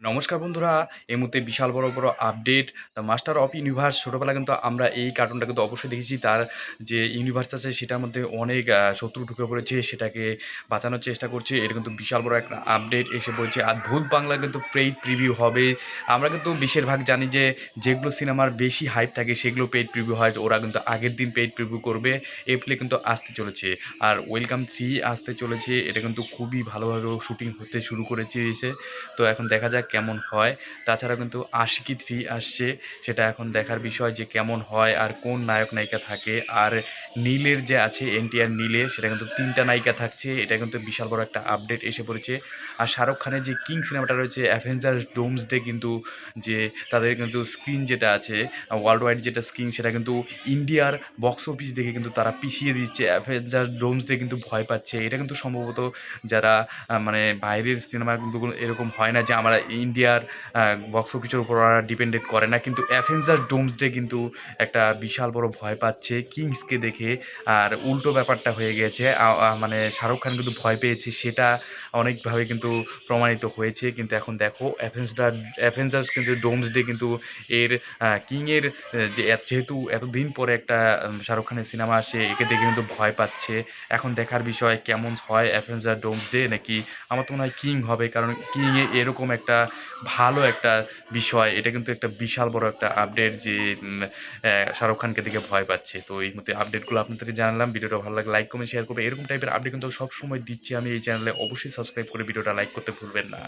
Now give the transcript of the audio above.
নমস্কার বন্ধুরা, এই মুহূর্তে বিশাল বড় update. The master of universe ছোটোবেলায় কিন্তু আমরা এই কার্টুনটা কিন্তু অবশ্যই দেখেছি। তার যে ইউনিভার্স আছে সেটার মধ্যে অনেক শত্রু ঢুকে পড়েছে, সেটাকে বাঁচানোর চেষ্টা করছে। এটা কিন্তু বিশাল বড় একটা আপডেট এসে পড়েছে। আর ভূত বাংলা কিন্তু পেইড প্রিভিউ হবে। আমরা কিন্তু বেশিরভাগ জানি যে যেগুলো সিনেমার বেশি হাইপ থাকে সেগুলো পেইড প্রিভিউ হয়। ওরা কিন্তু আগের দিন পেইড প্রিভিউ করবে। এপ্রিলে কিন্তু আসতে চলেছে। আর ওয়েলকাম 3 আসতে চলেছে। এটা কিন্তু খুবই ভালোভাবে শুটিং হতে শুরু করেছে। তো এখন দেখা যাক কেমন হয়। তাছাড়া কিন্তু আশিকি 3 আসছে, সেটা এখন দেখার বিষয় যে কেমন হয় আর কোন নায়ক নায়িকা থাকে। আর নীলের যে আছে এনটিআর নীলের, সেটা কিন্তু ৩ টা নায়িকা থাকছে। এটা কিন্তু বিশাল বড় একটা আপডেট এসে পড়েছে। আর শাহরুখ খানের যে কিং সিনেমাটা রয়েছে অ্যাভেঞ্জার্স ডোমসডে, কিন্তু যে তাদের কিন্তু স্ক্রিন যেটা আছে ওয়ার্ল্ড ওয়াইড যেটা স্ক্রিন, সেটা কিন্তু ইন্ডিয়ার বক্স অফিস দেখে কিন্তু তারা পিছিয়ে দিচ্ছে। অ্যাভেঞ্জার্স ডোমসডে কিন্তু ভয় পাচ্ছে। এটা কিন্তু সম্ভবত যারা মানে বাইরের সিনেমা কিন্তু এরকম হয় না যে আমরা ইন্ডিয়ার বক্স অফিসের উপর ওরা ডিপেন্ডেড করে না, কিন্তু অ্যাভেঞ্জার ডোমসডে কিন্তু একটা বিশাল বড় ভয় পাচ্ছে কিংসকে দেখে। আর উল্টো ব্যাপারটা হয়ে গেছে, মানে শাহরুখ খান কিন্তু ভয় পেয়েছে, সেটা অনেকভাবে কিন্তু প্রমাণিত হয়েছে। কিন্তু এখন দেখো অ্যাভেঞ্জার্স কিন্তু ডোমসডে কিন্তু এর কিংয়ের যেহেতু এতদিন পরে একটা শাহরুখ খানের সিনেমা আসে, একে দেখে কিন্তু ভয় পাচ্ছে। এখন দেখার বিষয় কেমন হয় অ্যাভেঞ্জার ডোমসডে, নাকি আমার তো মনে হয় কিং হবে, কারণ কিংয়ে এরকম একটা ভালো একটা বিষয়। এটা কিন্তু একটা বিশাল বড় একটা আপডেট যে শাহরুখ খানকে দেখে ভয় পাচ্ছে। তো এই মধ্যে আপডেটগুলো আপনাদেরকে জানালাম। ভিডিওটা ভালো লাগে লাইক কমেন্ট শেয়ার করবে। এরকম টাইপের আপডেট কিন্তু সবসময় দিচ্ছি আমি এই চ্যানেলে। অবশ্যই সাবস্ক্রাইব করে ভিডিওটা লাইক করতে ভুলবেন না।